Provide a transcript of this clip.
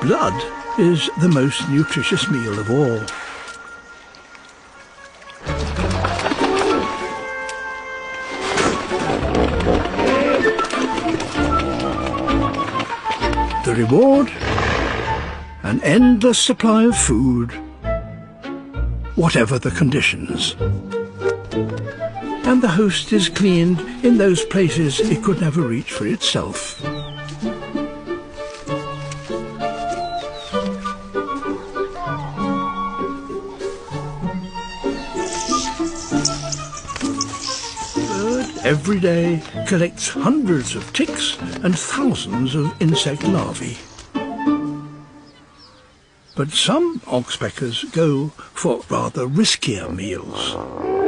Blood is the most nutritious meal of all. The reward? An endless supply of food, whatever the conditions. And the host is cleaned in those places it could never reach for itself. Every day collects hundreds of ticks and thousands of insect larvae. But some oxpeckers go for rather riskier meals.